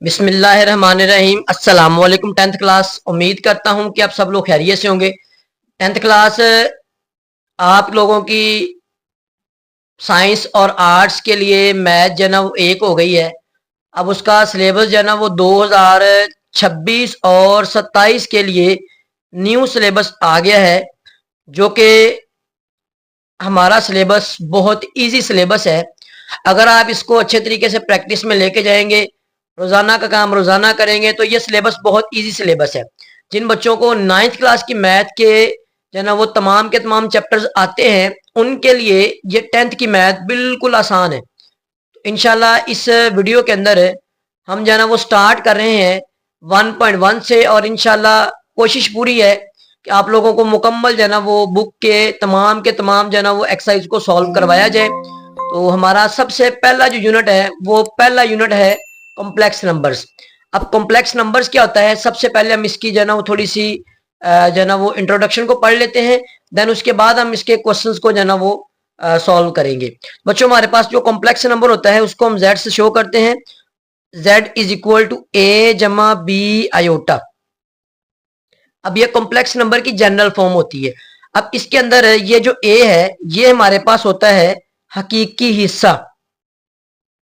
बिस्मिल्लाहिर्रहमानिर्रहीम। अस्सलाम वालेकुम। 10th क्लास, उम्मीद करता हूं कि आप सब लोग खैरियत से होंगे। 10th क्लास आप लोगों की साइंस और आर्ट्स के लिए मैथ जो है ना वो एक हो गई है। अब उसका सिलेबस जो है ना वो 2026 और 27 के लिए न्यू सिलेबस आ गया है, जो कि हमारा सिलेबस बहुत इजी सिलेबस है। अगर आप इसको अच्छे तरीके से प्रैक्टिस में लेके जाएंगे, रोजाना का काम रोजाना करेंगे, तो ये सिलेबस बहुत इजी सिलेबस है। जिन बच्चों को 9th क्लास की मैथ के जो ना वो तमाम के तमाम चैप्टर्स आते हैं, उनके लिए ये 10th की मैथ बिल्कुल आसान है। इंशाल्लाह इस वीडियो के अंदर हम जो है ना वो स्टार्ट कर रहे हैं 1.1 से, और इंशाल्लाह कोशिश पूरी है कि आप लोगों को मुकम्मल जो है ना वो बुक के तमाम जो है ना वो एक्सरसाइज को सॉल्व करवाया जाए। तो हमारा सबसे पहला जो यूनिट है वो पहला यूनिट है कॉम्प्लेक्स नंबर्स। अब कॉम्प्लेक्स नंबर्स क्या होता है, सबसे पहले हम इसकी जो है ना वो थोड़ी सी जो है ना वो इंट्रोडक्शन को पढ़ लेते हैं, देन उसके बाद हम इसके क्वेश्चंस को जो है ना वो सॉल्व करेंगे। बच्चों, हमारे पास जो कॉम्प्लेक्स नंबर होता है उसको हम जेड से शो करते हैं। जेड इज इक्वल टू ए जमा बी आयोटा। अब ये कॉम्प्लेक्स नंबर की जनरल फॉर्म होती है। अब इसके अंदर ये जो ए है ये हमारे पास होता है हकीकी हिस्सा,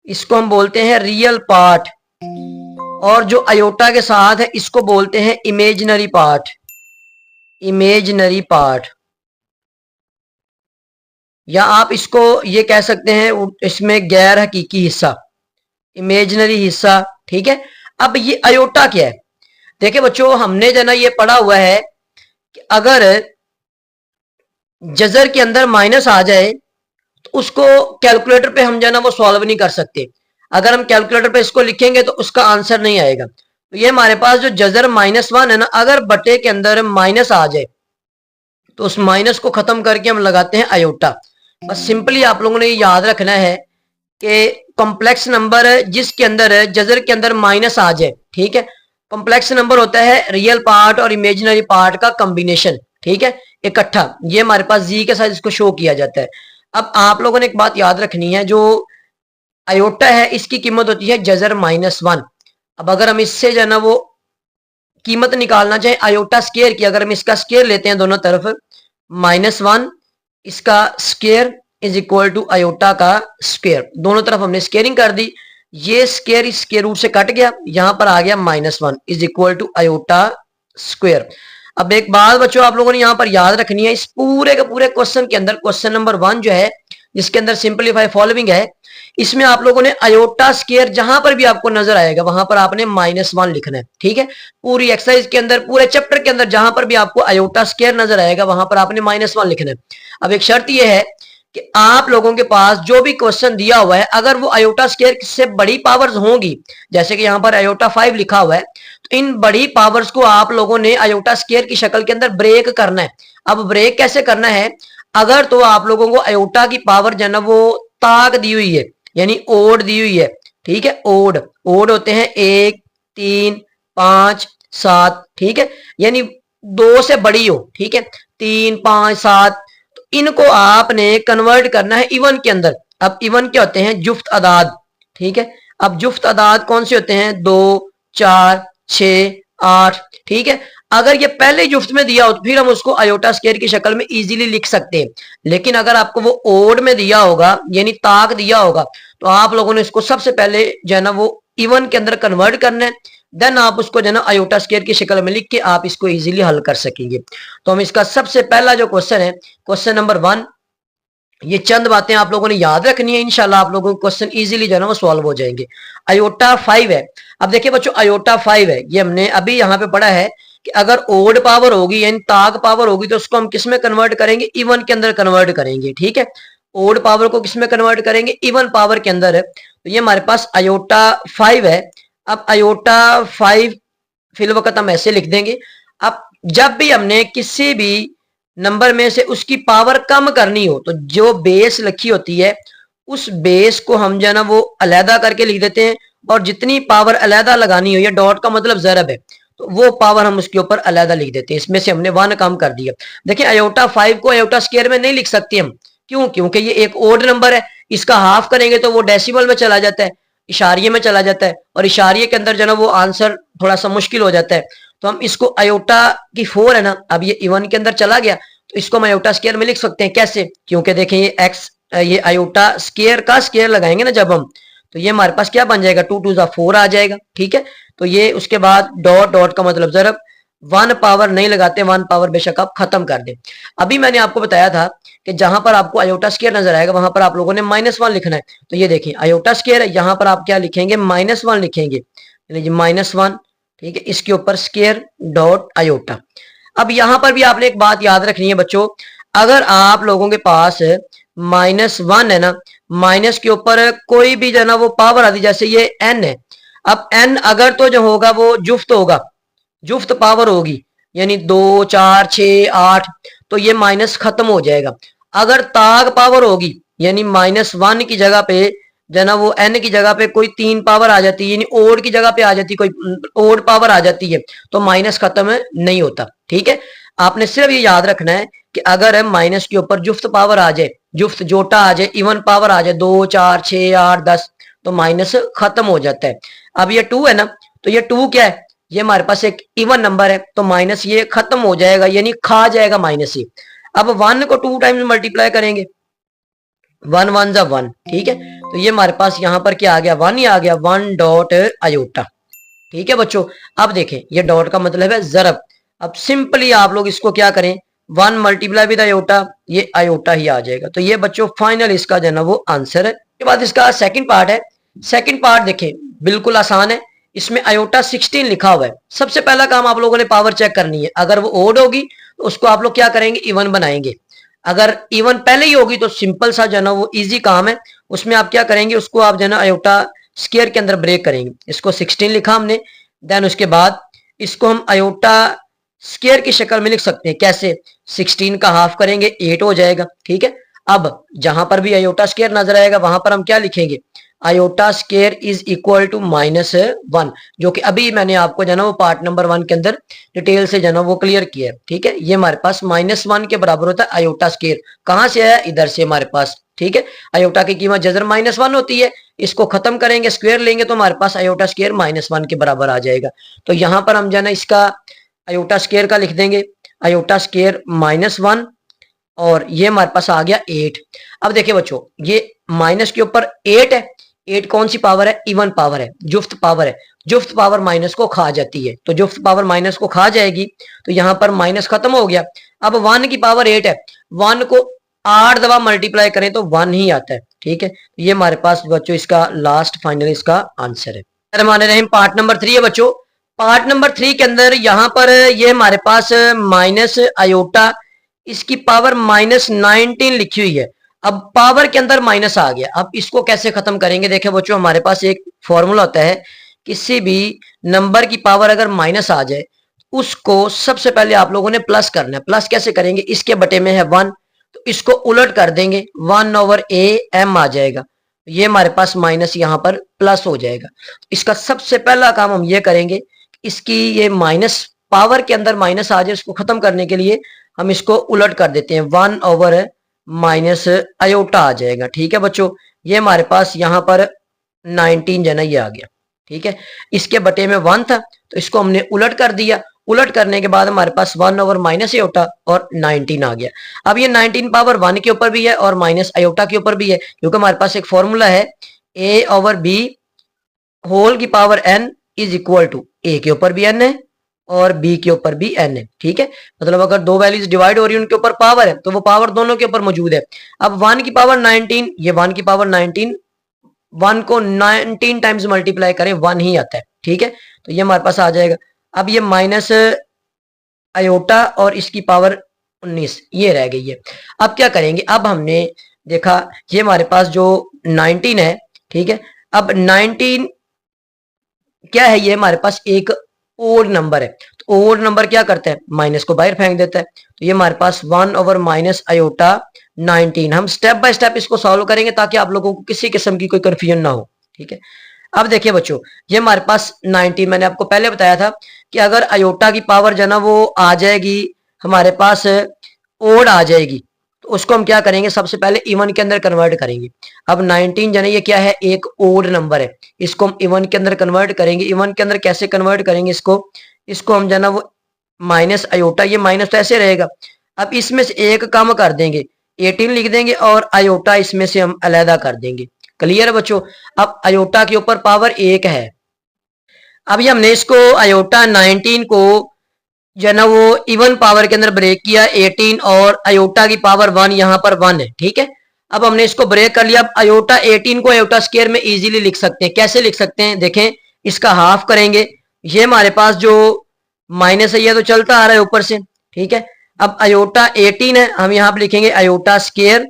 इसको हम बोलते हैं रियल पार्ट, और जो आयोटा के साथ है इसको बोलते हैं इमेजिनरी पार्ट। इमेजिनरी पार्ट, या आप इसको ये कह सकते हैं इसमें गैर हकीकी हिस्सा, इमेजिनरी हिस्सा। ठीक है। अब ये आयोटा क्या है? देखिए बच्चों, हमने जो ना ये पढ़ा हुआ है कि अगर जजर के अंदर माइनस आ जाए तो उसको कैलकुलेटर पे हम जो ना वो सॉल्व नहीं कर सकते। अगर हम कैलकुलेटर पे इसको लिखेंगे तो उसका आंसर नहीं आएगा। तो ये हमारे पास जो जजर -1 है ना, अगर बटे के अंदर माइनस आ जाए तो उस माइनस को खत्म करके हम लगाते हैं आयोटा। बस सिंपली आप लोगों ने याद रखना है कि कॉम्प्लेक्स नंबर जिसके अंदर जजर के अंदर माइनस आ जाए, ठीक है, कॉम्प्लेक्स नंबर होता है रियल पार्ट और इमेजिनरी पार्ट का कॉम्बिनेशन। ठीक है, इकट्ठा। ये हमारे पास जी के साथ इसको शो किया जाता है। अब आप लोगों ने एक बात याद रखनी है, जो आयोटा है इसकी कीमत होती है जजर -1। अब अगर हम इससे जो है ना वो कीमत निकालना चाहे आयोटा स्केयर की, अगर हम इसका स्केयर लेते हैं दोनों तरफ, -1 इसका square is equal to iota का स्केयर, दोनों तरफ हमने स्केयरिंग कर दी। ये स्केयर इस स्केयर रूट से कट गया, यहां पर आ गया -1 is equal to iota square. अब एक बात बच्चों आप लोगों ने यहां पर याद रखनी है, इस पूरे के पूरे क्वेश्चन के अंदर क्वेश्चन नंबर 1 जो है जिसके अंदर सिंपलीफाई फॉलोइंग है, इसमें आप लोगों ने आयोटा स्केयर जहां पर भी आपको नजर आएगा वहां पर आपने -1 लिखना है। ठीक है, पूरी एक्सरसाइज के अंदर पूरे चैप्टर के अंदर जहां पर भी आपको आयोटा स्केयर नजर आएगा वहां पर आपने -1 लिखना है। अब एक शर्त यह है कि आप लोगों के पास जो भी क्वेश्चन दिया हुआ है अगर वो आयोटा स्केयर से बड़ी पावर्स होंगी, जैसे कि यहाँ पर आयोटा 5 लिखा हुआ है, तो इन बड़ी पावर्स को आप लोगों ने आयोटा स्केयर की शक्ल के अंदर ब्रेक करना है। अब ब्रेक कैसे करना है? अगर तो आप लोगों को आयोटा की पावर जो है ना वो ताक दी हुई है, यानी ओड दी हुई है। ठीक है, ओड ओड होते हैं 1, 3, 5, 7। ठीक है, यानी 2 से बड़ी हो। ठीक है, 3, 5, 7, इनको आपने कन्वर्ट करना है इवन के अंदर। अब इवन क्या होते हैं? जुफ्त अदाद। ठीक है, अब जुफ्त अदाद कौन से होते हैं? 2, 4, 6, 8। ठीक है, अगर ये पहले जुफ्त में दिया हो तो फिर हम उसको आयोटा स्केयर की शक्ल में इजीली लिख सकते हैं। लेकिन अगर आपको वो ओड में दिया होगा, यानी ताक दिया होगा, तो आप लोगों ने इसको सबसे पहले जो है ना वो इवन के अंदर कन्वर्ट करना है, देन आप उसको जो है ना आयोटा स्केयर की शक्ल में लिख के आप इसको इजीली हल कर सकेंगे। तो हम इसका सबसे पहला जो क्वेश्चन है, क्वेश्चन नंबर 1, ये चंद बातें आप लोगों ने याद रखनी है, इंशाल्लाह आप लोगों को क्वेश्चन इजीली जो है ना वो सॉल्व हो जाएंगे। आयोटा 5 है। अब देखिए बच्चों, आयोटा 5 है, ये हमने अभी यहाँ पे पढ़ा है कि अगर ओड पावर होगी यानी ताक पावर होगी तो उसको हम किस में कन्वर्ट करेंगे? इवन के अंदर कन्वर्ट करेंगे। ठीक है, ओड पावर को किस में कन्वर्ट करेंगे? इवन पावर के अंदर है। तो ये हमारे पास आयोटा 5 है। अब आयोटा 5 फिल वक्त हम ऐसे लिख देंगे। अब जब भी हमने किसी भी नंबर में से उसकी पावर कम करनी हो तो जो बेस लिखी होती है उस बेस को हम जो है ना वो अलहदा करके लिख देते हैं, और जितनी पावर अलहदा लगानी हो, या डॉट का मतलब ज़रब है, तो वो पावर हम उसके ऊपर अलहदा लिख देते हैं। इसमें से हमने 1 कम कर दिया। देखिए, आयोटा 5 को आयोटा स्क्वायर में नहीं लिख सकते हम। क्यों? क्योंकि ये एक ओड नंबर है, इसका हाफ करेंगे तो वो डेसिमल में चला जाता है। इशारिये में चला जाता है और इशारिये के अंदर जो ना वो आंसर थोड़ा सा मुश्किल हो जाता है। तो हम इसको आयोटा की 4 है ना, अब ये इवन के अंदर चला गया तो इसको हम आयोटा स्केयर में लिख सकते हैं। कैसे? क्योंकि देखें ये एक्स, ये आयोटा स्केयर का स्केयर लगाएंगे ना जब हम, तो ये हमारे पास क्या बन जाएगा, 2 2 जा 4 आ जाएगा। ठीक है, तो ये उसके बाद डॉट डॉट का मतलब जरब, 1 पावर नहीं लगाते, 1 पावर बेशक आप खत्म कर दें। अभी मैंने आपको बताया था कि जहां पर आपको आयोटा स्केयर नजर आएगा वहां पर आप लोगों ने -1 लिखना है। तो ये देखिए आयोटा स्केयर है, यहां पर आप क्या लिखेंगे, -1 लिखेंगे, -1। ठीक है, इसके ऊपर स्केयर डॉट आयोटा। अब यहां पर भी आपने एक बात याद रखनी है बच्चों, अगर आप लोगों के पास -1 है ना, माइनस के ऊपर कोई भी जो ना वो पावर आती, जैसे ये n है, अब n अगर तो जो होगा वो जुफ्त होगा, जुफ्त पावर होगी, यानी 2 4 6 8, तो ये माइनस खत्म हो जाएगा। अगर ताग पावर होगी, यानी -1 की जगह पे जो ना वो n की जगह पे कोई 3 पावर आ जाती है, यानी ओड की जगह पे आ जाती है, कोई ओड पावर आ जाती है, तो माइनस खत्म नहीं होता। ठीक है, आपने सिर्फ ये याद रखना है कि अगर माइनस के ऊपर जुफ्त पावर आ जाए, जुफ्त जोटा आ जाए, इवन पावर आ जाए, 2 4 6 8 10, तो माइनस खत्म हो जाता है। अब ये 2 है ना, तो ये 2 क्या है, ये हमारे पास एक इवन नंबर है, तो माइनस ये खत्म हो जाएगा, यानी खा जाएगा माइनस ये। अब 1 को 2 टाइम्स मल्टीप्लाई करेंगे, 1 1 जा 1। ठीक है, तो ये हमारे पास यहाँ पर क्या आ गया, 1 ही आ गया, 1 डॉट आयोटा। ठीक है बच्चों, अब देखें ये डॉट का मतलब है जरब। अब सिंपली आप लोग इसको क्या करें, 1 मल्टीप्लाई विद आयोटा, ये आयोटा ही आ जाएगा। तो ये बच्चों फाइनल इसका जो है ना वो आंसर है। उसके बाद इसका सेकंड पार्ट है। सेकंड पार्ट देखें बिल्कुल आसान है, इसमें आयोटा 16 लिखा हुआ है। सबसे पहला काम आप लोगों ने पावर चेक करनी है, अगर वो ओड होगी तो उसको आप लोग क्या करेंगे, इवन बनाएंगे। अगर इवन पहले ही होगी तो सिंपल सा जो है ना वो इजी काम है, उसमें आप क्या करेंगे, उसको आप जो है ना आयोटा स्केयर के अंदर ब्रेक करेंगे। इसको 16 लिखा हमने, देन उसके बाद इसको हम आयोटा स्केयर की शक्ल में लिख सकते हैं। कैसे? 16 का हाफ करेंगे 8 हो जाएगा। ठीक है, अब जहां पर भी आयोटा स्केयर नजर आएगा वहां पर हम क्या लिखेंगे, iota square is equal to -1, जो कि अभी मैंने आपको जो ना वो पार्ट नंबर 1 के अंदर डिटेल से जो ना वो क्लियर किया है। ठीक है, ये हमारे पास -1 के बराबर होता है आयोटा स्केयर। कहां से आया, इधर से हमारे पास। ठीक है, आयोटा की कीमत जजर -1 होती है, इसको खत्म करेंगे, स्क्वायर लेंगे तो हमारे पास आयोटा स्केयर -1 के बराबर आ जाएगा। तो यहां पर हम जो ना इसका आयोटा स्केयर का लिख देंगे, आयोटा स्केयर -1, और ये हमारे पास आ गया 8। अब देखिए बच्चों, ये माइनस के ऊपर 8 है, 8 कौन सी पावर है, इवन पावर है, जुफ्त पावर है। जुफ्त पावर माइनस को खा जाती है, तो जुफ्त पावर माइनस को खा जाएगी, तो यहां पर माइनस खत्म हो गया। अब 1 की पावर 8 है, 1 को 8 दफा मल्टीप्लाई करें तो 1 ही आता है। ठीक है, ये हमारे पास बच्चों इसका लास्ट फाइनल इसका आंसर है। पार्ट नंबर 3 है बच्चों। पार्ट नंबर 3 के अंदर यहां पर ये हमारे पास माइनस आयोटा, इसकी पावर -19 लिखी हुई है। अब पावर के अंदर माइनस आ गया, अब इसको कैसे खत्म करेंगे, देखें बच्चों हमारे पास एक फॉर्मूला होता है, किसी भी नंबर की पावर अगर माइनस आ जाए उसको सबसे पहले आप लोगों ने प्लस करना है। प्लस कैसे करेंगे, इसके बटे में है 1, तो इसको उलट कर देंगे, 1/a(m) आ जाएगा। ये हमारे पास माइनस यहाँ पर प्लस हो जाएगा। इसका सबसे पहला काम हम ये करेंगे, इसकी ये माइनस पावर के अंदर माइनस आ जाए, इसको खत्म करने के लिए हम इसको उलट कर देते हैं, 1/- आयोटा आ जाएगा। ठीक है बच्चों, ये हमारे पास यहाँ पर 19 जो है ना ये आ गया। ठीक है, इसके बटे में 1 था तो इसको हमने उलट कर दिया, उलट करने के बाद हमारे पास 1/- आयोटा और 19 आ गया। अब ये 19 पावर 1 के ऊपर भी है और माइनस आयोटा के ऊपर भी है, क्योंकि हमारे पास एक फॉर्मूला है a/b होल की power n is equal to, a के ऊपर भी n है और b के ऊपर भी n है। ठीक है, मतलब अगर दो वैल्यूज डिवाइड हो रही है उनके ऊपर पावर है तो वो पावर दोनों के ऊपर मौजूद है। अब 1 की पावर 19, ये 1 की पावर 19, 1 को 19 टाइम्स मल्टीप्लाई करें 1 ही आता है। ठीक है, तो ये हमारे पास आ जाएगा। अब ये माइनस आयोटा और इसकी पावर 19 ये रह गई है। अब क्या करेंगे, अब हमने देखा ये हमारे पास जो 19 है, ठीक है, अब 19 क्या है, ये हमारे पास एक ओड नंबर है, तो ओड नंबर क्या करता है, माइनस को बाहर फेंक देता है। तो ये हमारे पास 1/- आयोटा 19। हम स्टेप बाय स्टेप इसको सॉल्व करेंगे ताकि आप लोगों को किसी किस्म की कोई कंफ्यूजन ना हो। ठीक है, अब देखिए बच्चों, ये हमारे पास 19, मैंने आपको पहले बताया था कि अगर आयोटा की पावर जो ना वो आ जाएगी हमारे पास ओड आ जाएगी, तो उसको हम क्या करेंगे, सबसे पहले इवन के अंदर कन्वर्ट करेंगे। अब 19 जो है ये क्या है, एक ओड नंबर है, इसको हम इवन के अंदर कन्वर्ट करेंगे। इवन के अंदर कैसे कन्वर्ट करेंगे इसको हम जो है ना वो माइनस आयोटा, ये माइनस तो ऐसे रहेगा। अब इसमें से एक कम कर देंगे, 18 लिख देंगे और आयोटा इसमें से हम अलहदा कर देंगे। क्लियर है बच्चों। अब आयोटा के ऊपर पावर 1 है। अभी हमने इसको आयोटा 19 को जो है ना वो इवन पावर के अंदर ब्रेक किया, 18 और आयोटा की पावर 1 यहाँ पर 1 है, ठीक है। अब हमने इसको ब्रेक कर लिया। अब आयोटा 18 को आयोटा स्क्वायर में इजीली लिख सकते हैं। कैसे लिख सकते हैं, देखें, इसका हाफ करेंगे, ये हमारे पास जो माइनस है ये तो चलता आ रहा है ऊपर से, ठीक है। अब आयोटा 18 है, हम यहाँ पर लिखेंगे आयोटा स्क्वायर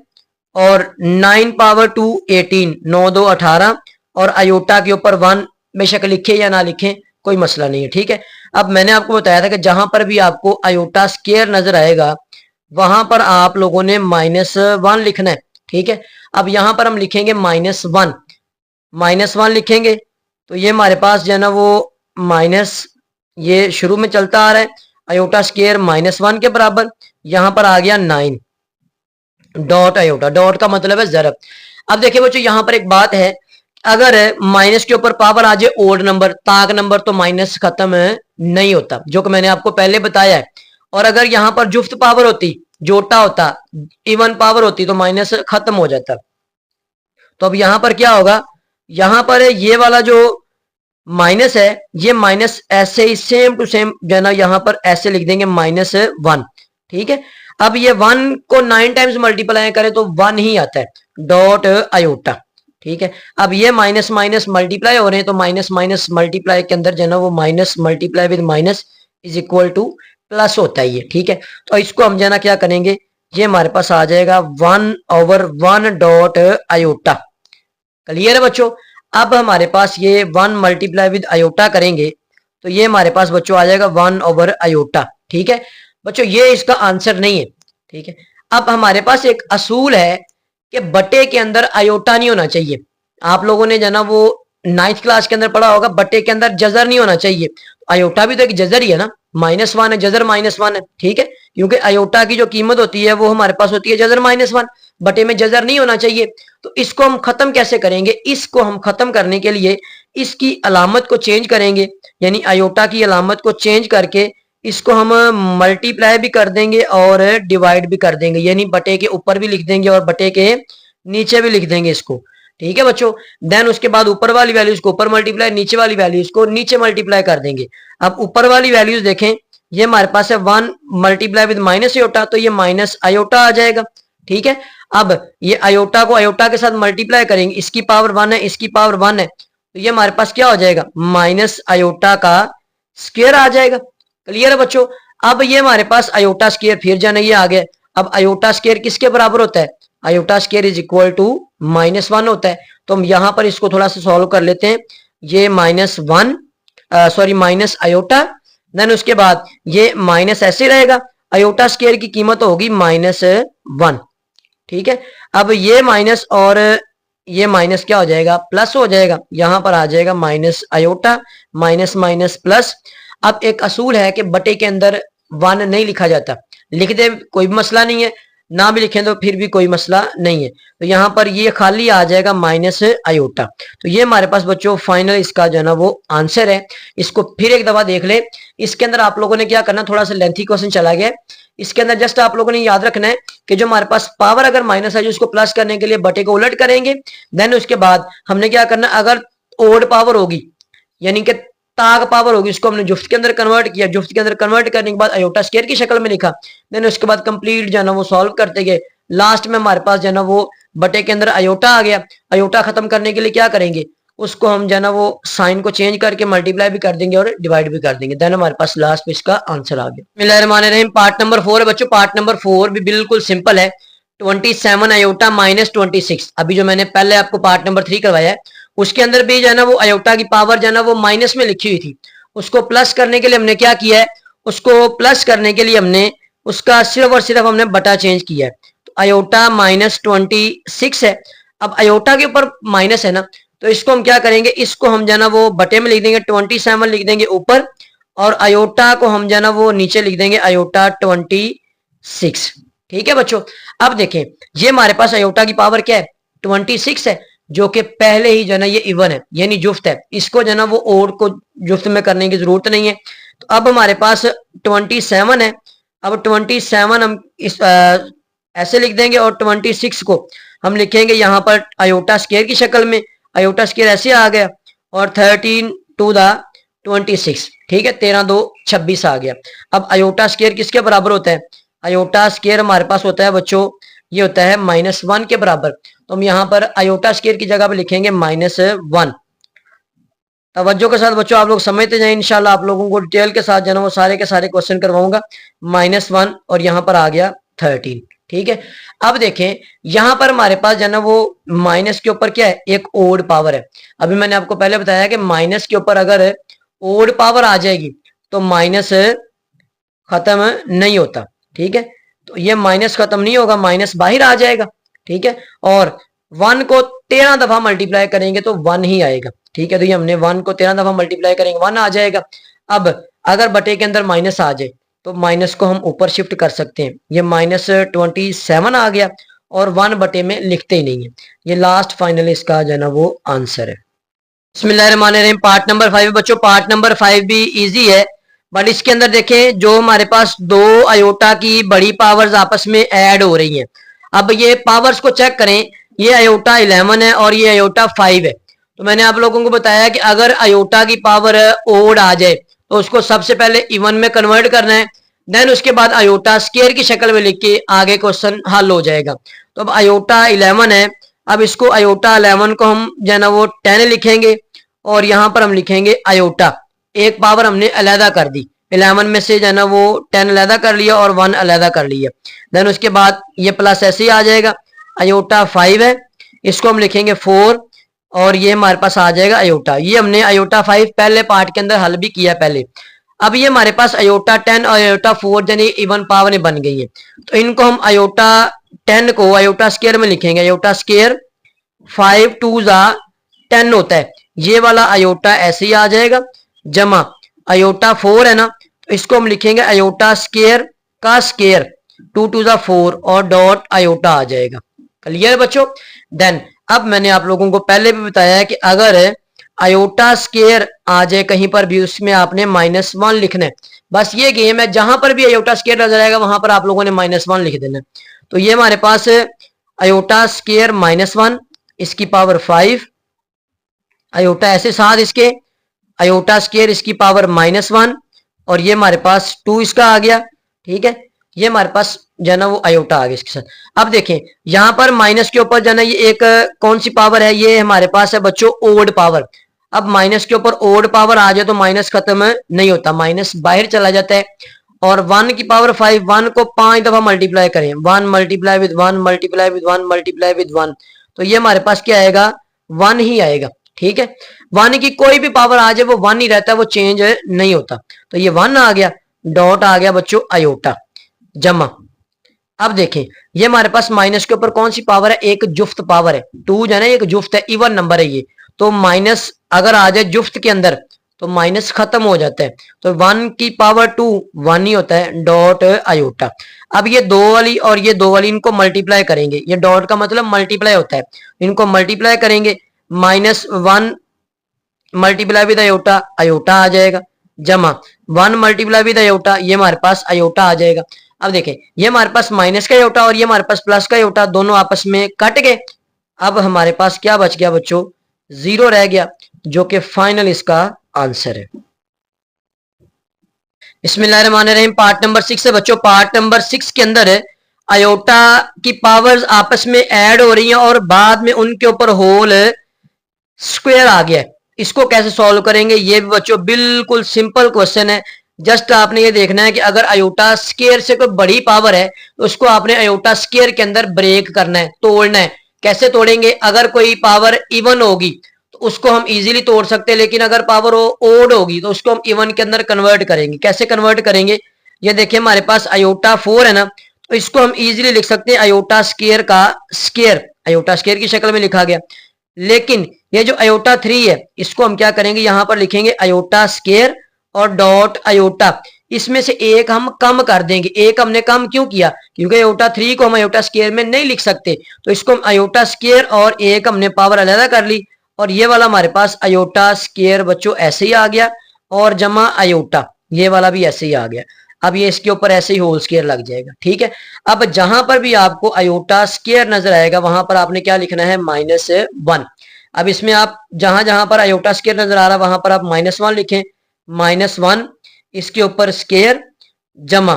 और 9 पावर 2 18, 9 2 18 और आयोटा के ऊपर 1, बेशक लिखे या ना लिखें कोई मसला नहीं है, ठीक है। अब मैंने आपको बताया था कि जहां पर भी आपको आयोटा स्क्वायर नजर आएगा वहां पर आप लोगों ने -1 लिखना है, ठीक है। अब यहां पर हम लिखेंगे -1 लिखेंगे तो ये हमारे पास जो है ना वो माइनस, ये शुरू में चलता आ रहा है, आयोटा स्क्वायर -1 के बराबर, यहां पर आ गया 9 डॉट आयोटा, डॉट का मतलब है ज़रब। अब देखिए बच्चों यहां पर एक बात है, अगर माइनस के ऊपर पावर आ जाए ओड नंबर, ताक नंबर, तो माइनस खत्म नहीं होता, जो कि मैंने आपको पहले बताया है। और अगर यहां पर जुफ्त पावर होती, जोटा होता, इवन पावर होती, तो माइनस खत्म हो जाता। तो अब यहां पर क्या होगा, यहां पर ये वाला जो माइनस है, ये माइनस ऐसे ही सेम टू सेम जो है ना यहां पर ऐसे लिख देंगे -1, ठीक है। अब ये 1 को 9 टाइम्स मल्टीप्लाई करें तो 1 ही आता है, डॉट आयोटा, ठीक है। अब ये माइनस माइनस मल्टीप्लाई हो रहे हैं तो माइनस माइनस मल्टीप्लाई के अंदर जो है ना वो minus multiply with minus is equal two plus होता है ये, ठीक है। तो इसको हम जो है ना क्या करेंगे, ये हमारे पास आ जाएगा 1/1 डॉट आयोटा। क्लियर है बच्चों। अब हमारे पास ये 1 मल्टीप्लाई विद आयोटा करेंगे तो ये हमारे पास बच्चों आ जाएगा 1/आयोटा, ठीक है। बच्चों ये इसका आंसर नहीं है, ठीक है। अब हमारे पास एक असूल है कि बटे के अंदर आयोटा नहीं होना चाहिए। आप लोगों ने जना वो 9th क्लास के अंदर पढ़ा होगा, बटे के अंदर जजर नहीं होना चाहिए। आयोटा भी तो एक जजर ही है ना, -1 है, जजर -1 है, ठीक है। क्योंकि आयोटा की जो कीमत होती है वो हमारे पास होती है जजर -1, बटे में जजर नहीं होना चाहिए। तो इसको हम खत्म कैसे करेंगे, इसको हम खत्म करने के लिए इसकी अलामत को चेंज करेंगे, यानी आयोटा की अलामत को चेंज करके इसको हम मल्टीप्लाई भी कर देंगे और डिवाइड भी कर देंगे, यानी बटे के ऊपर भी लिख देंगे और बटे के नीचे भी लिख देंगे इसको, ठीक है बच्चों। देन उसके बाद ऊपर वाली वैल्यूज को ऊपर मल्टीप्लाई, नीचे वाली वैल्यूज को नीचे मल्टीप्लाई कर देंगे। अब ऊपर वाली वैल्यूज देखें, ये हमारे पास है 1 मल्टीप्लाई विद माइनस आयोटा, तो ये माइनस आयोटा आ जाएगा, ठीक है। अब ये आयोटा को आयोटा के साथ मल्टीप्लाई करेंगे, इसकी पावर 1 है, इसकी पावर 1 है, तो ये हमारे पास क्या हो जाएगा, माइनस आयोटा का स्क्वायर आ जाएगा। क्लियर है बच्चों। अब ये हमारे पास आयोटा स्क्वायर फिर जाना, ये आ गया। अब आयोटा स्क्वायर किसके बराबर होता है, iota square is equal to -1 होता है। तो हम यहां पर इसको थोड़ा सा सॉल्व कर लेते हैं। ये माइनस आयोटा, देन उसके बाद ये माइनस ऐसे रहेगा, आयोटा स्क्वायर की कीमत होगी -1, ठीक है। अब ये माइनस और ये माइनस क्या हो जाएगा, प्लस हो जाएगा, यहां पर आ जाएगा minus iota, minus minus plus. अब एक असूल है कि बटे के अंदर 1 नहीं लिखा जाता, लिख दे कोई भी मसला नहीं है, ना भी लिखें तो फिर भी कोई मसला नहीं है। तो यहां पर ये खाली आ जाएगा माइनस आयोटा। तो ये हमारे पास बच्चों फाइनल इसका जो है ना वो आंसर है। इसको फिर एक दफा देख ले। इसके अंदर आप लोगों ने क्या करना, थोड़ा सा लेंथी क्वेश्चन चला गया, इसके अंदर जस्ट आप लोगों ने याद रखना है कि जो हमारे पास पावर अगर माइनस है जो उसको प्लस करने के लिए बटे को उलट करेंगे। देन उसके बाद हमने क्या करना, अगर ओड पावर होगी यानी कि ताक पावर होगी, इसको हमने जुफ्त के अंदर कन्वर्ट किया, जुफ्त के अंदर कन्वर्ट करने के बाद आयोटा स्क्वायर की शक्ल में लिखा। देन उसके बाद कंप्लीट जो है ना वो सॉल्व करते गए, लास्ट में हमारे पास जो है ना वो बटे के अंदर आयोटा आ गया। आयोटा खत्म करने के लिए क्या करेंगे, उसको हम जो है ना वो साइन को चेंज करके मल्टीप्लाई भी कर देंगे और डिवाइड भी कर देंगे। देन हमारे पास लास्ट में इसका आंसर आ गया। बिस्मिल्लाहिर्रहमानिर्रहीम। पार्ट नंबर 4 है बच्चों। पार्ट नंबर 4 भी बिल्कुल सिंपल है। 27 आयोटा -26, अभी जो मैंने पहले आपको पार्ट नंबर 3 करवाया है उसके अंदर भी जो है ना वो आयोटा की पावर जो है ना वो माइनस में लिखी हुई थी, उसको प्लस करने के लिए हमने क्या किया है, उसको प्लस करने के लिए हमने उसका सिर्फ और सिर्फ हमने बटा चेंज किया है। तो आयोटा -26 है। अब आयोटा के ऊपर माइनस है ना, तो इसको हम क्या करेंगे, इसको हम जो है ना वो बटे में लिख देंगे, 27 लिख देंगे ऊपर, और आयोटा को हम जो है ना वो नीचे लिख देंगे आयोटा 26, ठीक है बच्चों। अब देखें, ये हमारे पास अयोटा की पावर क्या है, 26 है, जो कि पहले ही जो है ना ये इवन है, यानी जुफ्त है, इसको जो है ना वो ओड को जुफ्त में करने की जरूरत नहीं है। तो अब हमारे पास 27 है। अब 27 हम इस ऐसे लिख देंगे, और 26 को हम लिखेंगे यहाँ पर अयोटा स्केयर की शक्ल में। अयोटा स्केयर ऐसे आ गया, और 13 टू द 26, ठीक है, 13 2 26 आ गया। अब अयोटा स्केयर किसके बराबर होता है, अयोटा स्केयर हमारे पास होता है बच्चों, ये होता है -1 के बराबर। तो हम यहाँ पर अयोटा स्केयर की जगह पर लिखेंगे -1। तवज्जो के साथ बच्चों आप लोग समझते जाए, इंशाल्लाह आप लोगों को डिटेल के साथ जो है वो सारे के सारे क्वेश्चन करवाऊंगा। -1 और यहाँ पर आ गया 13, ठीक है। अब देखें, यहाँ पर हमारे पास जो है ना वो माइनस के ऊपर क्या है, एक ओड पावर है। अभी मैंने आपको पहले बताया कि माइनस के ऊपर अगर ओड पावर आ जाएगी तो माइनस खत्म नहीं होता, ठीक है। तो ये माइनस खत्म नहीं होगा, माइनस बाहर आ जाएगा, ठीक है। और 1 को 13 दफा मल्टीप्लाई करेंगे तो 1 ही आएगा, ठीक है। तो ये हमने 1 को 13 दफा मल्टीप्लाई करेंगे 1 आ जाएगा। अब अगर बटे के अंदर माइनस आ जाए तो माइनस को हम ऊपर शिफ्ट कर सकते हैं, ये -27 आ गया, और 1 बटे में लिखते ही नहीं है। ये लास्ट फाइनल इसका जो है ना वो आंसर है। बिस्मिल्लाहिर्रहमानिर्रहीम, पार्ट नंबर 5 बच्चों। पार्ट नंबर 5 भी इजी है, बट इसके अंदर देखें जो हमारे पास दो अयोटा की बड़ी पावर्स आपस में ऐड हो रही हैं। अब ये पावर्स को चेक करें, ये अयोटा 11 है और ये अयोटा 5 है। तो मैंने आप लोगों को बताया कि अगर अयोटा की पावर ओड आ जाए तो उसको सबसे पहले इवन में कन्वर्ट करना है, देन उसके बाद अयोटा स्केयर की शक्ल में लिख के आगे क्वेश्चन हल हो जाएगा। तो अब अयोटा 11 है, अब इसको अयोटा 11 को हम जो है ना वो 10 लिखेंगे, और यहां पर हम लिखेंगे अयोटा, एक पावर हमने अलहदा कर दी, 11 में से जो है ना वो 10 अलहदा कर लिया और 1 अलहदा कर लिया। देन उसके बाद ये प्लस ऐसे ही आ जाएगा। अयोटा 5 है, इसको हम लिखेंगे 4, और ये हमारे पास आ जाएगा अयोटा। ये हमने अयोटा 5 पहले पार्ट के अंदर हल भी किया पहले। अब ये हमारे पास अयोटा 10 और अयोटा 4 यानी इवन पावर बन गई है। तो इनको हम अयोटा 10 को अयोटा स्केयर में लिखेंगे, अयोटा स्केयर 5 2 10 होता है, ये वाला अयोटा ऐसे ही आ जाएगा, जमा अयोटा 4 है ना, तो इसको हम लिखेंगे अयोटा स्केयर का स्केयर 2 2 4 और डॉट अयोटा आ जाएगा। क्लियर बच्चों। देन अब मैंने आप लोगों को पहले भी बताया है कि अगर अयोटा स्केयर आ जाए कहीं पर भी, उसमें आपने -1 लिखना है। बस ये गेम है, जहां पर भी अयोटा स्केयर नजर आएगा वहां पर आप लोगों ने -1 लिख देना। तो ये हमारे पास अयोटा स्केयर -1, इसकी पावर 5, अयोटा ऐसे साथ इसके, अयोटा स्केयर इसकी पावर -1, और ये हमारे पास 2 इसका आ गया, ठीक है। ये हमारे पास जो है ना वो अयोटा आ गया इसके साथ। अब देखें यहां पर माइनस के ऊपर जो है ना ये एक कौन सी पावर है, ये हमारे पास है बच्चों ओड पावर। अब माइनस के ऊपर ओड पावर आ जाए तो माइनस खत्म नहीं होता, माइनस बाहर चला जाता है। और 1 की पावर 5, 1 को 5 दफा मल्टीप्लाई करें, 1 multiply with 1 multiply with 1 multiply with 1, तो ये हमारे पास क्या आएगा, 1 ही आएगा, ठीक है। 1 की कोई भी पावर आ जाए वो 1 ही रहता है, वो चेंज नहीं होता। तो ये 1 आ गया, डॉट आ गया बच्चों अयोटा, जमा। अब देखें ये हमारे पास माइनस के ऊपर कौन सी पावर है, एक जुफ्त पावर है, 2 जो है ना एक जुफ्त है, इवन नंबर है ये। तो माइनस अगर आ जाए जुफ्त के अंदर तो माइनस खत्म हो जाता है। तो 1 की पावर 2 1 ही होता है, डॉट अयोटा। अब ये 2 वाली और ये 2 वाली इनको मल्टीप्लाई करेंगे, ये डॉट का मतलब मल्टीप्लाई होता है, इनको मल्टीप्लाई करेंगे, -1 मल्टीप्लाई विद अयोटा, अयोटा आ जाएगा, जमा 1 मल्टीप्लाई विद अयोटा, ये हमारे पास अयोटा आ जाएगा। अब देखें ये हमारे पास माइनस का अयोटा और ये हमारे पास प्लस का अयोटा, दोनों आपस में कट गए। अब हमारे पास क्या बच गया बच्चों, 0 रह गया, जो कि फाइनल इसका आंसर है। बिस्मिल्लाहिर्रहमानिर्रहीम, पार्ट नंबर 6 है बच्चों। पार्ट नंबर 6 के अंदर अयोटा की पावर्स आपस में ऐड हो रही हैं और बाद में उनके ऊपर होल स्क्वायर आ गया है। इसको कैसे सॉल्व करेंगे, ये भी बच्चों बिल्कुल सिंपल क्वेश्चन है। जस्ट आपने ये देखना है कि अगर अयोटा स्केयर से कोई बड़ी पावर है तो उसको आपने अयोटा स्केयर के अंदर ब्रेक करना है, तोड़ना है। कैसे तोड़ेंगे, अगर कोई पावर इवन होगी तो उसको हम इजीली तोड़ सकते हैं, लेकिन अगर पावर ओड होगी तो उसको हम इवन के अंदर कन्वर्ट करेंगे। कैसे कन्वर्ट करेंगे, ये देखिए हमारे पास अयोटा 4 है ना, तो इसको हम इजीली लिख सकते हैं अयोटा स्केयर का स्केयर, अयोटा स्केयर की शक्ल में लिखा गया। लेकिन ये जो अयोटा 3 है इसको हम क्या करेंगे, यहां पर लिखेंगे अयोटा स्केयर और डॉट अयोटा। इसमें से एक हम कम कर देंगे। एक हमने कम क्यों किया? क्योंकि आयोटा 3 को हम आयोटा स्क्वायर में नहीं लिख सकते, तो इसको हम आयोटा स्क्वायर और एक हमने पावर अलग कर ली, और ये वाला हमारे पास आयोटा स्क्वायर बच्चों ऐसे ही आ गया, और जमा आयोटा ये वाला भी ऐसे ही आ गया। अब ये इसके ऊपर ऐसे ही होल स्क्वायर लग जाएगा, ठीक है। अब जहां पर भी आपको आयोटा स्क्वायर नजर आएगा वहां पर आपने क्या लिखना है? -1। अब इसमें आप जहां जहां पर आयोटा स्क्वायर नजर आ रहा है वहां पर आप -1 लिखें, -1 इसके ऊपर स्क्वायर जमा,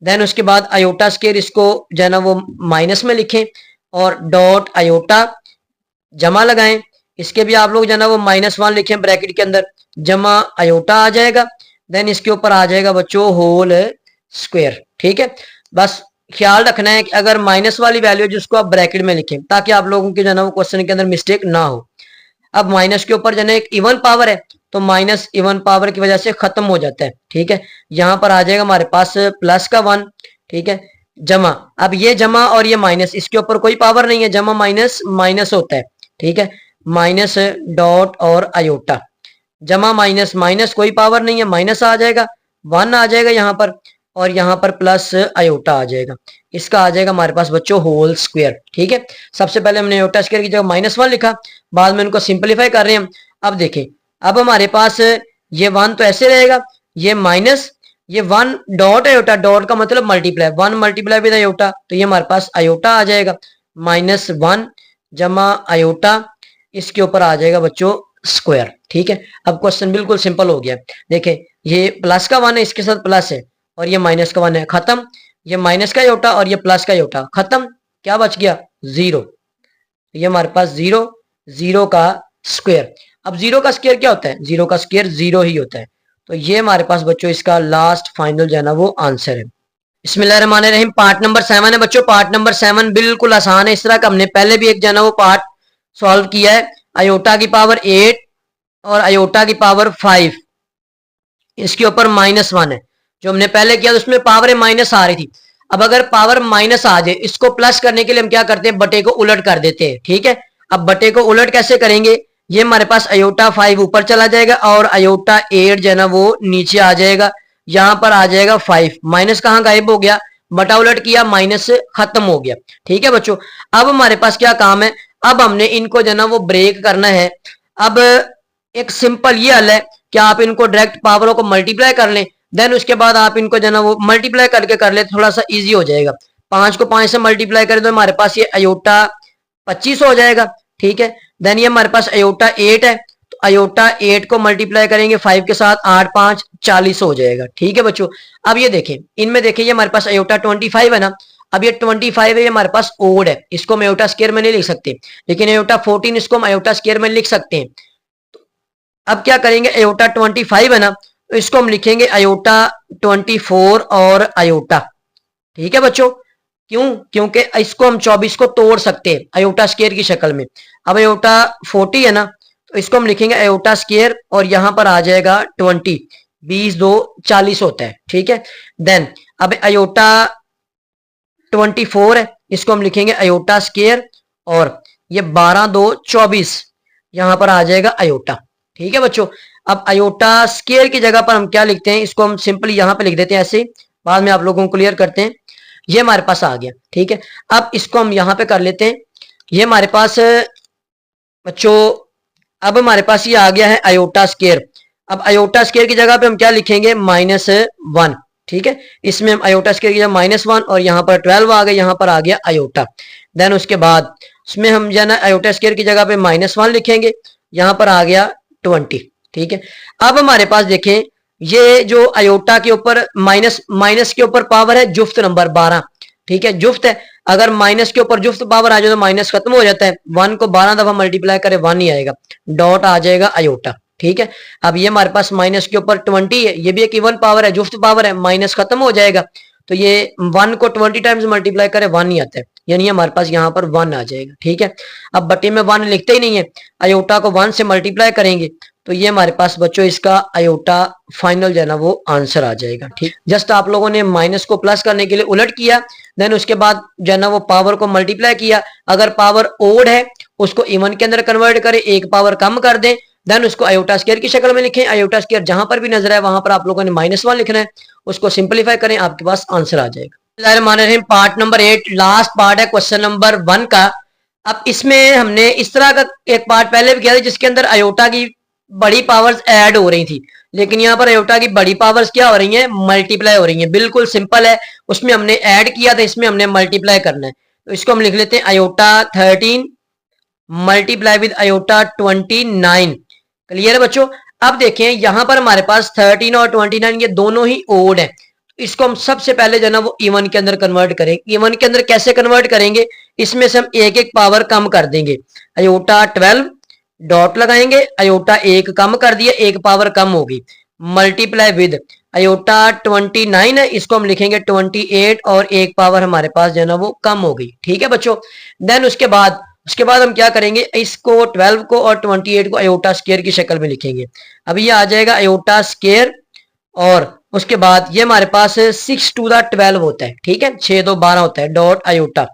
देन उसके बाद आयोटा स्क्वायर इसको जो है ना वो माइनस में लिखें, और डॉट आयोटा जमा लगाएं। इसके भी आप लोग जो है ना वो -1 लिखें ब्रैकेट के अंदर, जमा आयोटा आ जाएगा, देन इसके ऊपर आ जाएगा बच्चों होल स्क्वायर, ठीक है। बस ख्याल रखना है कि अगर माइनस वाली वैल्यू जिसको आप ब्रैकेट में लिखें, ताकि आप लोगों के जो है ना वो क्वेश्चन के अंदर मिस्टेक ना हो। अब माइनस के ऊपर जो है एक इवन पावर है, तो माइनस इवन पावर की वजह से खत्म हो जाता है, ठीक है। यहां पर आ जाएगा हमारे पास प्लस का 1, ठीक है, जमा। अब ये जमा और ये माइनस, इसके ऊपर कोई पावर नहीं है, जमा माइनस माइनस होता है, ठीक है। माइनस डॉट और आयोटा, जमा माइनस माइनस कोई पावर नहीं है, माइनस आ जाएगा, 1 आ जाएगा यहाँ पर, और यहाँ पर प्लस आयोटा आ जाएगा। इसका आ जाएगा हमारे पास बच्चों होल स्क्वायर, ठीक है। सबसे पहले हमने आयोटा स्क्वायर की जगह -1 लिखा, बाद में उनको सिंपलीफाई कर रहे हैं। अब देखें, अब हमारे पास ये 1 तो ऐसे रहेगा, ये माइनस, ये 1 डॉट आयोटा, डॉट का मतलब मल्टीप्लाई, 1 मल्टीप्लाई विद आयोटा, तो ये हमारे पास आयोटा आ जाएगा, -1 जमा आयोटा, इसके ऊपर आ जाएगा बच्चों स्क्वायर, ठीक है। अब क्वेश्चन बिल्कुल सिंपल हो गया। देखें, ये प्लस का 1 है, इसके साथ प्लस है, और ये माइनस का 1 है, खत्म। ये माइनस का आयोटा और ये प्लस का आयोटा, खत्म। क्या बच गया? 0। ये हमारे पास 0, 0 का स्क्वायर। अब 0 का स्क्वायर क्या होता है? 0 का स्क्वायर 0 ही होता है। तो ये हमारे पास बच्चों इसका लास्ट फाइनल जो है ना वो आंसर है। बिस्मिल्लाहिर्रहमानिर्रहीम, पार्ट नंबर 7 है बच्चों। पार्ट नंबर 7 बिल्कुल आसान है, इस तरह का हमने पहले भी एक जो है ना वो पार्ट सॉल्व किया है। आयोटा की पावर 8 और आयोटा की पावर 5, इसके ऊपर -1 है। जो हमने पहले किया उसमें पावर माइनस आ रही थी। अब अगर पावर माइनस आ जाए, इसको प्लस करने के लिए हम क्या करते हैं? बटे को उलट कर देते हैं, ठीक है। अब बटे को उलट कैसे करेंगे? ये हमारे पास आयोटा 5 ऊपर चला जाएगा और आयोटा 8 जो है ना वो नीचे आ जाएगा। यहां पर आ जाएगा 5, माइनस कहां गायब हो गया? बटा उलट किया, माइनस खत्म हो गया, ठीक है बच्चों। अब हमारे पास क्या काम है? अब हमने इनको जो है ना वो ब्रेक करना है। अब एक सिंपल ये हल है कि आप इनको डायरेक्ट पावरों को मल्टीप्लाई कर लें, देन उसके बाद आप इनको जो है ना वो मल्टीप्लाई करके कर ले, थोड़ा सा इजी हो जाएगा। 5 को 5 से मल्टीप्लाई करें तो हमारे पास ये आयोटा 25 हो जाएगा, ठीक है। देन ये हमारे पास आयोटा 8 है, तो आयोटा 8 को मल्टीप्लाई करेंगे 5 के साथ, 8 5 40 हो जाएगा, ठीक है बच्चों। अब ये देखें, इनमें देखें, ये हमारे पास आयोटा 25 है ना। अब ये 25 है, ये हमारे पास ओड है, इसको हम आयोटा स्क्वायर में नहीं लिख सकते, लेकिन आयोटा 14 इसको हम आयोटा स्क्वायर में लिख सकते हैं। अब क्या करेंगे? आयोटा 25 है ना, तो इसको हम लिखेंगे आयोटा 24 और आयोटा, ठीक है बच्चों। क्यों? क्योंकि इसको हम 24 को तोड़ सकते हैं आयोटा स्क्वायर की शक्ल में। अब आयोटा 40 है ना, तो इसको हम लिखेंगे आयोटा स्क्वायर, और यहां पर आ जाएगा 20, 20 2 40 होता है, ठीक है। देन अब आयोटा 24 है, इसको हम लिखेंगे आयोटा स्क्वायर, और ये 12 2 24, यहां पर आ जाएगा आयोटा, ठीक है बच्चों। अब आयोटा स्क्वायर की जगह पर हम क्या लिखते हैं? इसको हम सिंपली यहां पे लिख देते हैं ऐसे, बाद में आप लोगों को क्लियर करते हैं। ये हमारे पास आ गया, ठीक है। अब इसको हम यहां पे कर लेते हैं। ये हमारे पास बच्चों, अब हमारे पास ये आ गया है आयोटा स्क्वायर। अब आयोटा स्क्वायर की जगह पे हम क्या लिखेंगे? -1, ठीक है। इसमें हम आयोटा स्क्वायर की जगह -1, और यहाँ पर 12 आ गया, यहाँ पर आ गया आयोटा। देन उसके बाद उसमें हम जो है ना आयोटा स्क्वायर की जगह पे -1 लिखेंगे, यहाँ पर आ गया 20, ठीक है। अब हमारे पास देखें, ये जो आयोटा के ऊपर माइनस के ऊपर पावर है जुफ्त नंबर 12, ठीक है, जुफ्त है। अगर माइनस के ऊपर जुफ्त पावर आ जाए तो माइनस खत्म हो जाता है, 1 को 12 दफा मल्टीप्लाई करे 1 ही आएगा, डॉट आ जाएगा आयोटा, ठीक है। अब ये हमारे पास माइनस के ऊपर 20 है, ये भी एक इवन पावर है, जुफ्त पावर है, माइनस खत्म हो जाएगा, तो ये 1 को 20 टाइम्स मल्टीप्लाई करे 1 ही आता है, यानी हमारे पास यहाँ पर 1 आ जाएगा, ठीक है। अब बटे में 1 लिखते ही नहीं है, आयोटा को 1 से मल्टीप्लाई करेंगे, तो ये हमारे पास बच्चों इसका आयोटा फाइनल जो है ना वो आंसर आ जाएगा, ठीक। जस्ट आप लोगों ने माइनस को प्लस करने के लिए उलट किया, देन उसके बाद जो है ना वो पावर को मल्टीप्लाई किया। अगर पावर ओड है उसको इवन के अंदर कन्वर्ट करें, एक पावर कम कर दें, देन उसको आयोटा स्क्वायर की शक्ल में लिखें। आयोटा स्क्वायर जहां पर भी नजर है वहां पर आप लोगों ने -1 लिखना है, उसको सिंपलीफाई करें, आपके पास आंसर आ जाएगा। पार्ट नंबर 8 लास्ट पार्ट है क्वेश्चन नंबर 1 का। अब इसमें हमने इस तरह का एक पार्ट पहले भी किया था जिसके अंदर आयोटा की बड़ी पावर्स ऐड हो रही थी, लेकिन यहाँ पर आयोटा की बड़ी पावर्स क्या हो रही हैं, मल्टीप्लाई हो रही हैं। बिल्कुल सिंपल है, उसमें हमने ऐड किया था, इसमें हमने मल्टीप्लाई करना है। तो इसको हम लिख लेते हैं iota 13 multiply with iota 29। Clear है बच्चों। अब देखें यहां पर हमारे पास 13 और 29 ये दोनों ही ओड है, इसको हम सबसे पहले जो है ना वो इवन के अंदर कन्वर्ट करेंगे। इवन के अंदर कैसे कन्वर्ट करेंगे, इसमें से हम एक एक पावर कम कर देंगे। आयोटा 12 डॉट लगाएंगे, आयोटा एक कम कर दिया, एक पावर कम होगी, मल्टीप्लाई विद आयोटा 29 है, इसको हम लिखेंगे 28 और एक पावर हमारे पास जो है ना वो कम हो गई। ठीक है बच्चों। देन उसके बाद हम क्या करेंगे, इसको 12 को और 28 को आयोटा स्क्वायर की शक्ल में लिखेंगे। अब ये आ जाएगा आयोटा स्क्वायर, और उसके बाद ये हमारे पास 6 टू द 12 होता है। ठीक है, 6 2 12 होता है, dot iota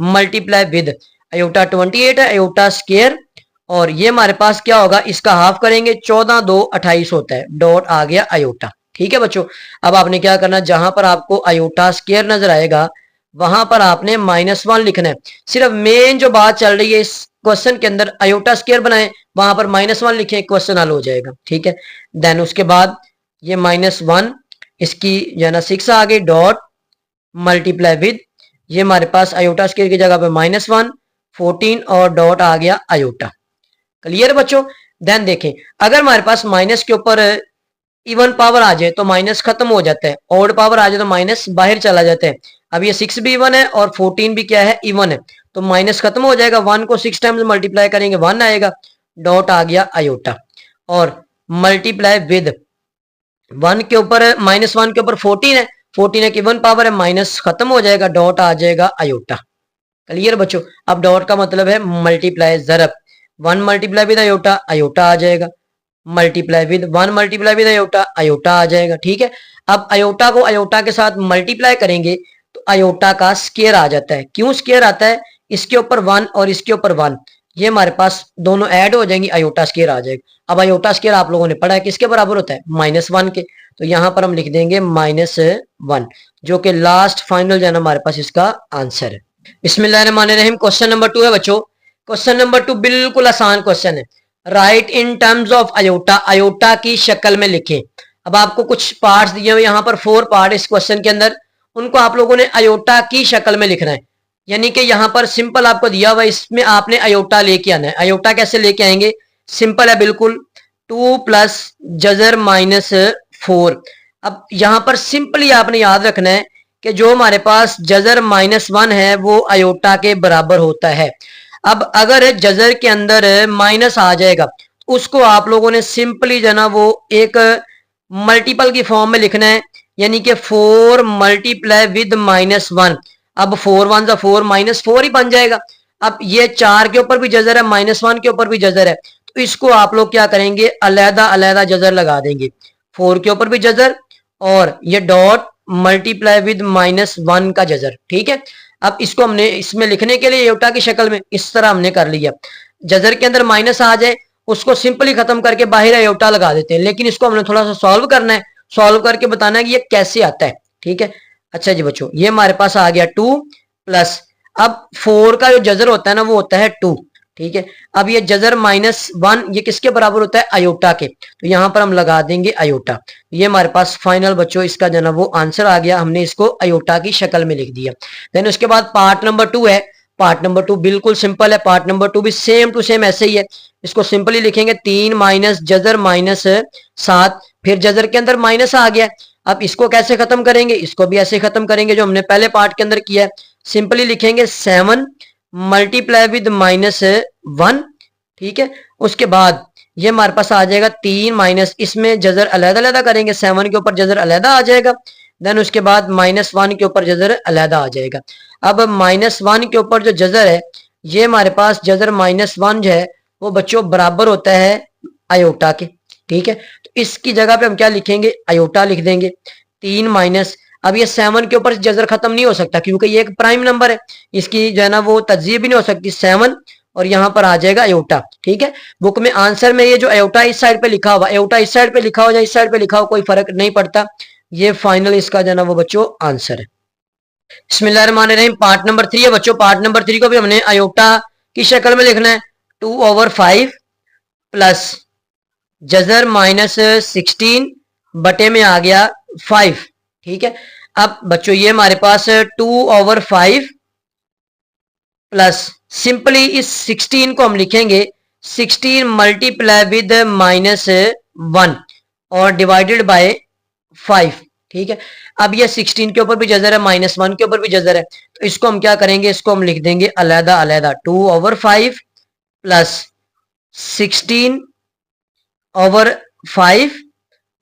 multiply with iota 28 है, आयोटा स्क्वायर, और ये हमारे पास क्या होगा, इसका हाफ करेंगे, 14 2 28 होता है, डॉट आ गया आयोटा। ठीक है बच्चों। अब आपने क्या करना, जहां पर आपको आयोटा स्क्वायर नजर आएगा वहां पर आपने -1 लिखना है। सिर्फ मेन जो बात चल रही है इस क्वेश्चन के अंदर, आयोटा स्क्वायर बनाए वहां पर -1 लिखें, क्वेश्चन हल हो जाएगा। ठीक है। देन उसके बाद ये -1 इसकी जो है ना 6 आ गई, डॉट मल्टीप्लाई विद ये हमारे पास आयोटा स्क्वायर की जगह पे -1 14 और डॉट आ गया आयोटा। क्लियर बच्चों। देन देखें अगर हमारे पास माइनस के ऊपर इवन पावर आ जाए तो माइनस खत्म हो जाता है, ऑड पावर आ जाए तो माइनस बाहर चला जाता है। अब ये 6 भी इवन है और 14 भी क्या है, इवन है, तो माइनस खत्म हो जाएगा। 1 को 6 टाइम्स मल्टीप्लाई करेंगे 1 आएगा, डॉट आ गया आयोटा, और मल्टीप्लाई विद 1 के ऊपर -1 के ऊपर 14 है, 14 एक इवन पावर है, माइनस खत्म हो जाएगा, डॉट आ जाएगा आयोटा। क्लियर बच्चों। अब डॉट का मतलब है मल्टीप्लाई, जरब 1 मल्टीप्लाई विद आयोटा, आयोटा आ जाएगा, multiply with 1 multiply with iota, iota आ जाएगा। ठीक है। अब आयोटा को आयोटा के साथ मल्टीप्लाई करेंगे तो आयोटा का स्क्वायर आ जाता है। क्यों स्क्वायर आता है, इसके ऊपर 1 और इसके ऊपर 1, ये हमारे पास दोनों ऐड हो जाएंगी, आयोटा स्क्वायर आ जाएगा। अब आयोटा स्क्वायर आप लोगों ने पढ़ा है किसके बराबर होता है, -1 के, तो यहां पर हम लिख देंगे -1, जो कि लास्ट फाइनल जो है ना हमारे पास इसका आंसर है। बिस्मिल्लाहिर्रहमानिर्रहीम। क्वेश्चन नंबर 2 है बच्चों। क्वेश्चन नंबर 2 बिल्कुल आसान क्वेश्चन है। Right in terms of iota, iota की शक्ल में लिखें। अब आपको कुछ पार्ट्स दिए हुए, यहाँ पर 4 पार्ट इस क्वेश्चन के अंदर, उनको आप लोगों ने आयोटा की शक्ल में लिखना है। यानी कि यहाँ पर सिंपल आपको दिया हुआ, इसमें आपने आयोटा लेके आना है। आयोटा कैसे लेके आएंगे, सिंपल है बिल्कुल, 2 प्लस जजर -4। अब यहाँ पर सिंपली आपने याद रखना है कि जो हमारे पास जजर -1 है वो आयोटा के बराबर होता है। अब अगर जजर के अंदर माइनस आ जाएगा, उसको आप लोगों ने सिंपली जो ना वो एक मल्टीपल की फॉर्म में लिखना है, यानी कि 4 मल्टीप्लाई विद -1। अब 4 1 4 -4 ही बन जाएगा। अब ये 4 के ऊपर भी जजर है, -1 के ऊपर भी जजर है, तो इसको आप लोग क्या करेंगे, अलहदा अलहदा जजर लगा देंगे। 4 के ऊपर भी जजर और ये डॉट मल्टीप्लाई विद -1 का जजर। ठीक है। अब इसको हमने इसमें लिखने के लिए आयोटा की शक्ल में इस तरह हमने कर लिया। जजर के अंदर माइनस आ जाए उसको सिंपली खत्म करके बाहर आयोटा लगा देते हैं, लेकिन इसको हमने थोड़ा सा सॉल्व करना है, सॉल्व करके बताना है कि ये कैसे आता है। ठीक है। अच्छा जी बच्चों, ये हमारे पास आ गया 2 प्लस, अब 4 का जो जजर होता है ना वो होता है 2। ठीक है। अब ये जजर -1 ये किसके बराबर होता है, आयोटा के, तो यहां पर हम लगा देंगे आयोटा। ये हमारे पास फाइनल बच्चों इसका जो ना वो आंसर आ गया, हमने इसको आयोटा की शक्ल में लिख दिया। देन उसके बाद पार्ट नंबर 2 है। पार्ट नंबर 2 बिल्कुल सिंपल है। पार्ट नंबर 2 भी सेम टू सेम ऐसे ही है। इसको सिंपली लिखेंगे 3 माइनस जजर -7, फिर जजर के अंदर माइनस आ गया। अब इसको कैसे खत्म करेंगे, इसको भी ऐसे खत्म करेंगे जो हमने पहले पार्ट के अंदर किया है। सिंपली लिखेंगे 7 मल्टीप्लाई विद -1। ठीक है। उसके बाद ये हमारे पास आ जाएगा 3 माइनस, इसमें जजर अलहदा अलहदा करेंगे, 7 के ऊपर जजर अलहदा आ जाएगा। देन उसके बाद -1 के ऊपर जजर अलहदा आ जाएगा। अब -1 के ऊपर जो जजर है, ये हमारे पास जजर -1 जो है वो बच्चों बराबर होता है आयोटा के। ठीक है। तो इसकी जगह पे हम क्या लिखेंगे, आयोटा लिख देंगे। 3 माइनस, अब ये 7 के ऊपर जजर खत्म नहीं हो सकता क्योंकि ये एक प्राइम नंबर है, इसकी जो है ना वो तज्जीब भी नहीं हो सकती। 7 और यहाँ पर आ जाएगा अयोटा। ठीक है, बुक में आंसर में ये जो अयोटा इस साइड पे लिखा हुआ, अयोटा इस साइड पे लिखा हो या इस साइड पे लिखा हो, कोई फर्क नहीं पड़ता, ये फाइनल इसका जो है ना वो बच्चों आंसर है। बिस्मिल्लाहिर्रहमानिर्रहीम, पार्ट नंबर 3 है बच्चों। पार्ट नंबर 3 को भी हमने अयोटा की शक्ल में लिखना है। 2/5 प्लस जजर -16 बटे में आ गया 5। ठीक है, अब बच्चों ये हमारे पास 2/5 प्लस सिंपली इस 16 को हम लिखेंगे 16 मल्टीप्लाई विद -1 और डिवाइडेड बाय 5। ठीक है, अब ये 16 के ऊपर भी जजर है, -1 के ऊपर भी जजर है, तो इसको हम क्या करेंगे, इसको हम लिख देंगे अलहदा अलहदा। 2/5 प्लस 16/5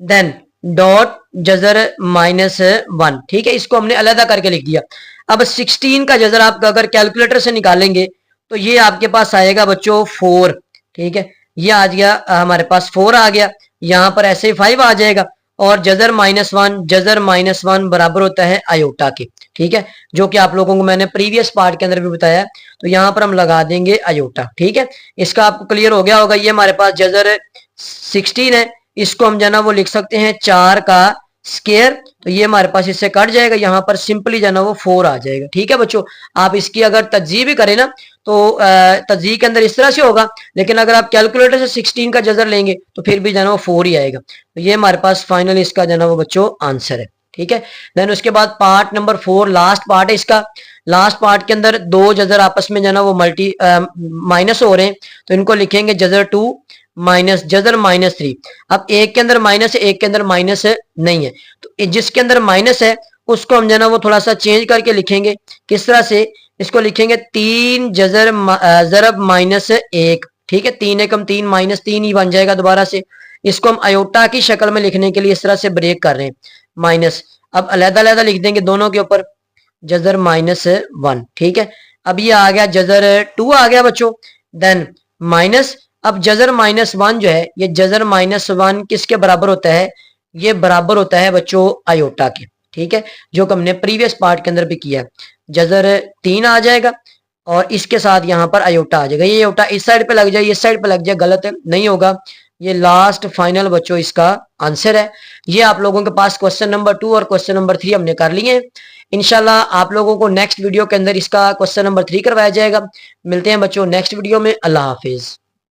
देन डॉट जजर -1। ठीक है, इसको हमने अलहदा करके लिख दिया। अब 16 का जजर आप अगर कैलकुलेटर से निकालेंगे तो ये आपके पास आएगा बच्चों 4। ठीक है, ये आ गया हमारे पास 4 आ गया, यहां पर ऐसे ही 5 आ जाएगा और जजर -1 बराबर होता है अयोटा के। ठीक है, जो कि आप लोगों को मैंने प्रीवियस पार्ट के अंदर भी बताया, तो यहां पर हम लगा देंगे अयोटा। ठीक है, इसका आपको क्लियर हो गया होगा। ये हमारे पास जजर 16 है, इसको हम जो ना वो लिख सकते हैं 4 का स्केयर, तो ये हमारे पास इससे कट जाएगा, यहां पर सिंपली जो ना वो 4 आ जाएगा। ठीक है बच्चों, आप इसकी अगर तज्जी भी करें ना तो तज्जी के अंदर इस तरह से होगा, लेकिन अगर आप कैलकुलेटर से 16 का जजर लेंगे तो फिर भी जो ना वो 4 ही आएगा। तो ये हमारे पास फाइनल इसका जो ना वो बच्चों आंसर है। ठीक है, देन उसके बाद पार्ट नंबर 4 लास्ट पार्ट है इसका। लास्ट पार्ट के अंदर दो जजर आपस में जो ना वो माइनस हो रहे हैं, तो इनको लिखेंगे जजर 2 माइनस जजर -3। अब एक के अंदर माइनस है, एक के अंदर माइनस नहीं है, तो जिसके अंदर माइनस है उसको हम जो ना वो थोड़ा सा चेंज करके लिखेंगे। किस तरह से, इसको लिखेंगे 3 जजर जरब -1। ठीक है, 3 एकम 3 -3 ही बन जाएगा दोबारा से। इसको हम अयोटा की शक्ल में लिखने के लिए इस तरह से ब्रेक कर रहे हैं माइनस। अब अलहदा अलहदा लिख देंगे दोनों के ऊपर जजर -1। ठीक है, अब ये आ गया जजर 2 आ गया बच्चों, देन माइनस। अब जजर -1 जो है, ये जजर -1 किसके बराबर होता है, ये बराबर होता है बच्चों अयोटा के। ठीक है, जो कि हमने प्रीवियस पार्ट के अंदर भी किया है। जजर 3 आ जाएगा और इसके साथ यहाँ पर अयोटा आ जाएगा। ये अयोटा इस साइड पे लग जाए, इस साइड पे लग जाए, गलत है, नहीं होगा। ये लास्ट फाइनल बच्चों इसका आंसर है। ये आप लोगों के पास क्वेश्चन नंबर 2 और क्वेश्चन नंबर 3 हमने कर लिए हैं। इंशाल्लाह आप लोगों को नेक्स्ट वीडियो के अंदर इसका क्वेश्चन नंबर 3 करवाया जाएगा। मिलते हैं बच्चों नेक्स्ट वीडियो में। अल्लाह हाफिज।